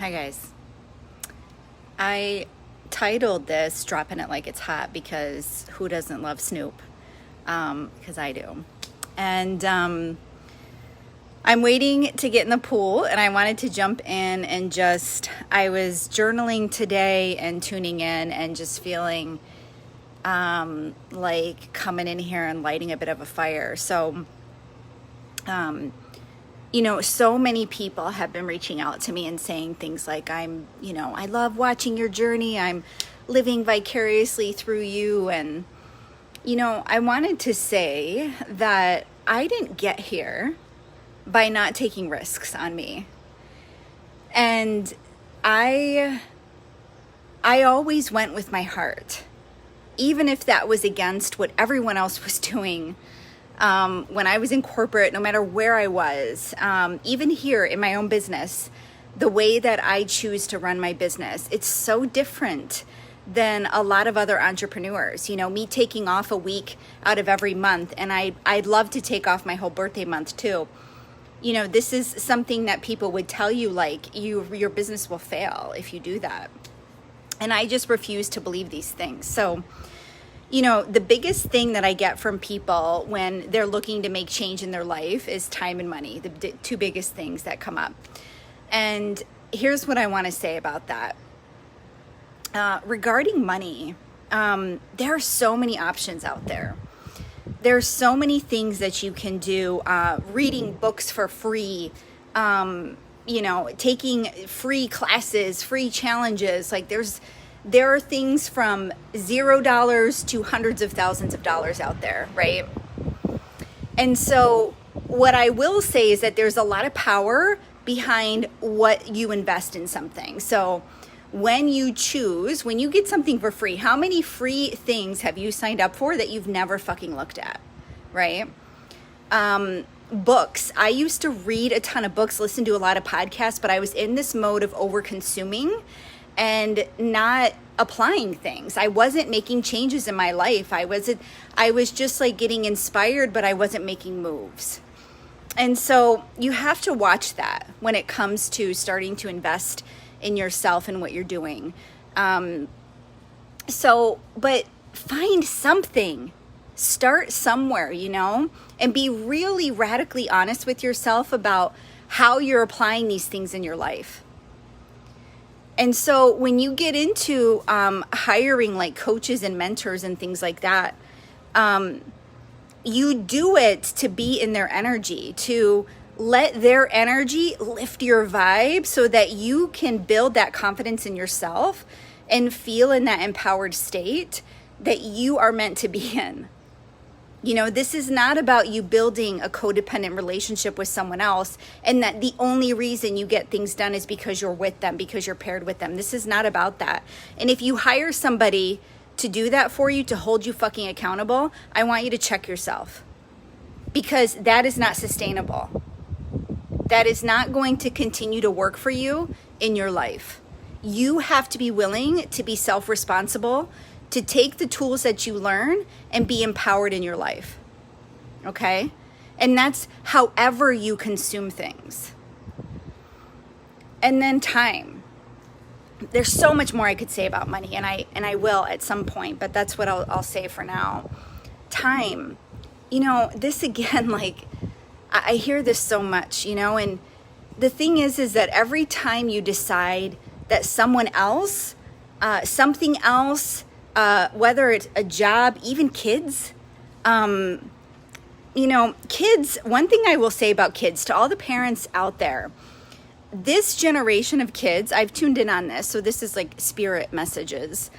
Hi guys. I titled this Dropping It Like It's Hot because who doesn't love Snoop? Because I do. And I'm waiting to get in the pool and I wanted to jump in and I was journaling today and tuning in and just feeling like coming in here and lighting a bit of a fire. So, so many people have been reaching out to me and saying things like, I love watching your journey. I'm living vicariously through you. And, I wanted to say that I didn't get here by not taking risks on me. And I always went with my heart, even if that was against what everyone else was doing. When I was in corporate, no matter where I was, even here in my own business, the way that I choose to run my business, it's so different than a lot of other entrepreneurs. Me taking off a week out of every month, and I'd love to take off my whole birthday month too. This is something that people would tell you, like, your business will fail if you do that. And I just refuse to believe these things. So, the biggest thing that I get from people when they're looking to make change in their life is time and money, the two biggest things that come up. And here's what I want to say about that. Regarding money, there are so many options out there. There are so many things that you can do, reading books for free, taking free classes, free challenges. Like there are things from $0 to hundreds of thousands of dollars out there, right? And so what I will say is that there's a lot of power behind what you invest in something. So when you get something for free, how many free things have you signed up for that you've never fucking looked at, right? Books. I used to read a ton of books, listen to a lot of podcasts, but I was in this mode of over-consuming and not applying things. I wasn't making changes in my life. I was just like getting inspired, but I wasn't making moves. And so you have to watch that when it comes to starting to invest in yourself and what you're doing. But find something. Start somewhere, and be really radically honest with yourself about how you're applying these things in your life. And so when you get into hiring like coaches and mentors and things like that, you do it to be in their energy, to let their energy lift your vibe so that you can build that confidence in yourself and feel in that empowered state that you are meant to be in. This is not about you building a codependent relationship with someone else and that the only reason you get things done is because you're with them, because you're paired with them. This is not about that. And if you hire somebody to do that for you, to hold you fucking accountable, I want you to check yourself, because that is not sustainable. That is not going to continue to work for you in your life. You have to be willing to be self-responsible, to take the tools that you learn and be empowered in your life. Okay? And that's however you consume things. And then time. There's so much more I could say about money, and I will at some point, but that's what I'll say for now. Time. This again, like, I hear this so much, and the thing is that every time you decide that someone else, something else, whether it's a job, even kids, kids, one thing I will say about kids, to all the parents out there, this generation of kids, I've tuned in on this, so this is like spirit messages.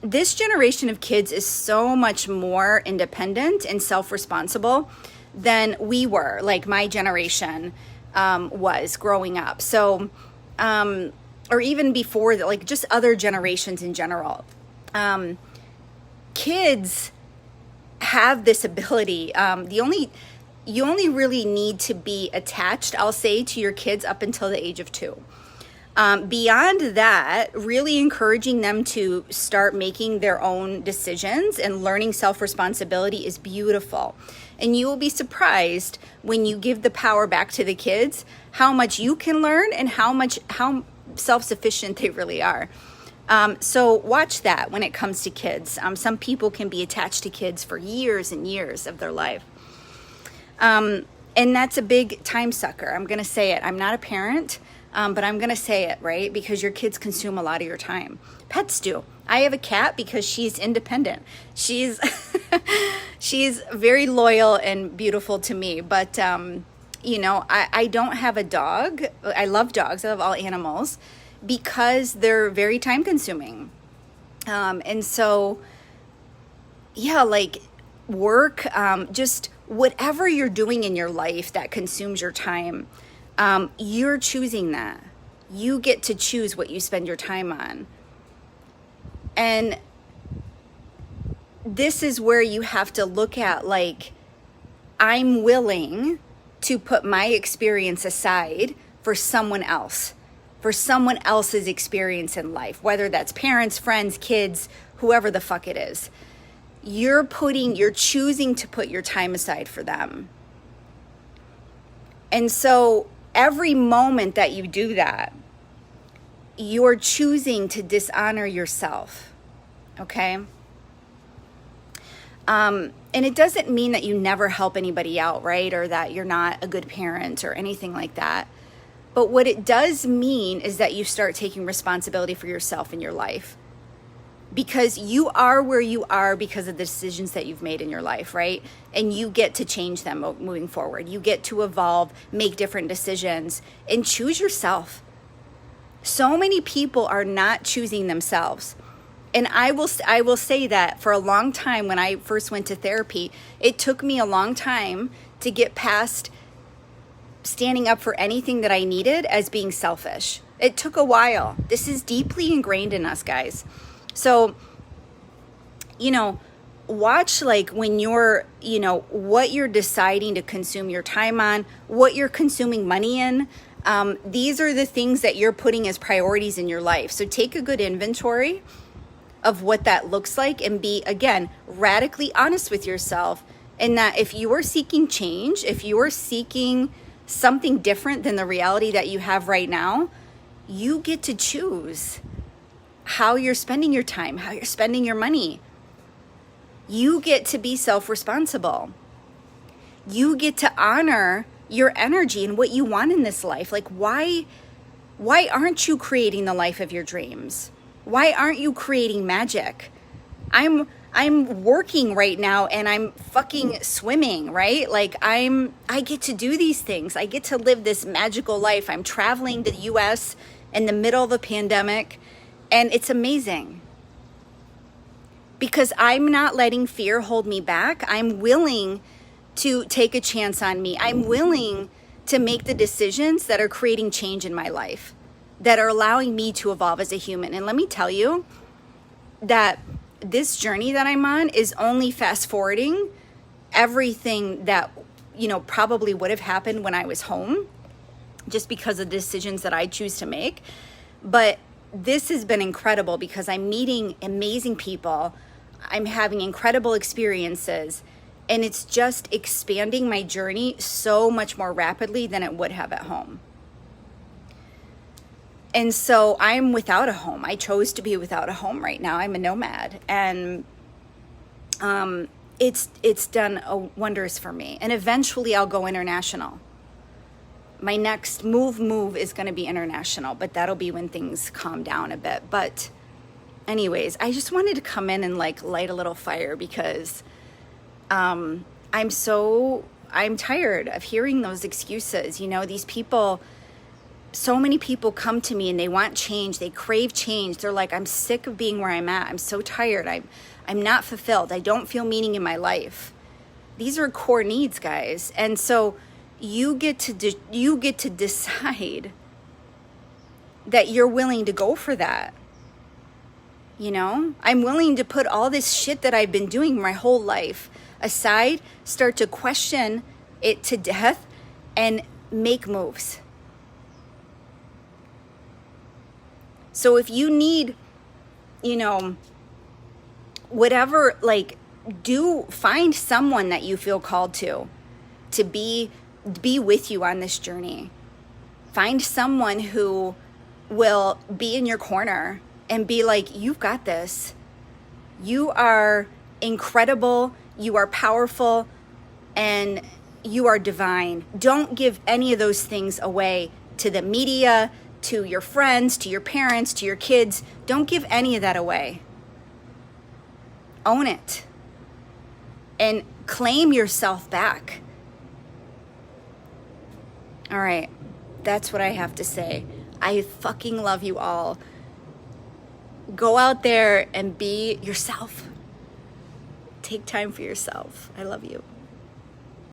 This generation of kids is so much more independent and self-responsible than we were, like my generation was growing up. So, or even before that, like just other generations in general. Kids have this ability. You only really need to be attached, I'll say, to your kids up until the age of 2. Beyond that, really encouraging them to start making their own decisions and learning self-responsibility is beautiful. And you will be surprised when you give the power back to the kids, how much you can learn and how self-sufficient they really are. So watch that when it comes to kids. Some people can be attached to kids for years and years of their life. And that's a big time sucker. I'm going to say it. I'm not a parent, but I'm going to say it, right? Because your kids consume a lot of your time. Pets do. I have a cat because she's independent. She's she's very loyal and beautiful to me. But, I don't have a dog. I love dogs. I love all animals because they're very time consuming. And so, yeah, like work, just whatever you're doing in your life that consumes your time, you're choosing that. You get to choose what you spend your time on. And this is where you have to look at, like, I'm willing to put my experience aside for someone else, for someone else's experience in life, whether that's parents, friends, kids, whoever the fuck it is. You're choosing to put your time aside for them. And so every moment that you do that, you're choosing to dishonor yourself. Okay? And it doesn't mean that you never help anybody out, right? Or that you're not a good parent or anything like that. But what it does mean is that you start taking responsibility for yourself in your life. Because you are where you are because of the decisions that you've made in your life, right? And you get to change them moving forward. You get to evolve, make different decisions, and choose yourself. So many people are not choosing themselves. And I will say that for a long time, when I first went to therapy, it took me a long time to get past standing up for anything that I needed as being selfish. It took a while. This is deeply ingrained in us, guys. So, watch like when you're, what you're deciding to consume your time on, what you're consuming money in. These are the things that you're putting as priorities in your life. So take a good inventory of what that looks like and be, again, radically honest with yourself. And that if you are seeking change, if you are seeking something different than the reality that you have right now, you get to choose how you're spending your time, how you're spending your money. You get to be self-responsible. You get to honor your energy and what you want in this life. Like, why aren't you creating the life of your dreams? Why aren't you creating magic? I'm working right now and I'm fucking swimming, right? Like I get to do these things. I get to live this magical life. I'm traveling to the US in the middle of a pandemic. And it's amazing because I'm not letting fear hold me back. I'm willing to take a chance on me. I'm willing to make the decisions that are creating change in my life, that are allowing me to evolve as a human. And let me tell you that this journey that I'm on is only fast forwarding everything that, probably would have happened when I was home, just because of the decisions that I choose to make. But this has been incredible because I'm meeting amazing people. I'm having incredible experiences, and it's just expanding my journey so much more rapidly than it would have at home. And so I'm without a home. I chose to be without a home right now. I'm a nomad, and it's done wonders for me. And eventually I'll go international. My next move is going to be international, but that'll be when things calm down a bit. But anyways, I just wanted to come in and like light a little fire because I'm tired of hearing those excuses. These people, so many people come to me and they want change. They crave change. They're like, I'm sick of being where I'm at. I'm so tired. I'm not fulfilled. I don't feel meaning in my life. These are core needs, guys. And so you get to decide that you're willing to go for that. I'm willing to put all this shit that I've been doing my whole life aside, start to question it to death, and make moves. So if you need, whatever, like do find someone that you feel called to be with you on this journey. Find someone who will be in your corner and be like, you've got this. You are incredible, you are powerful, and you are divine. Don't give any of those things away to the media, to your friends, to your parents, to your kids. Don't give any of that away. Own it. And claim yourself back. All right. That's what I have to say. I fucking love you all. Go out there and be yourself. Take time for yourself. I love you.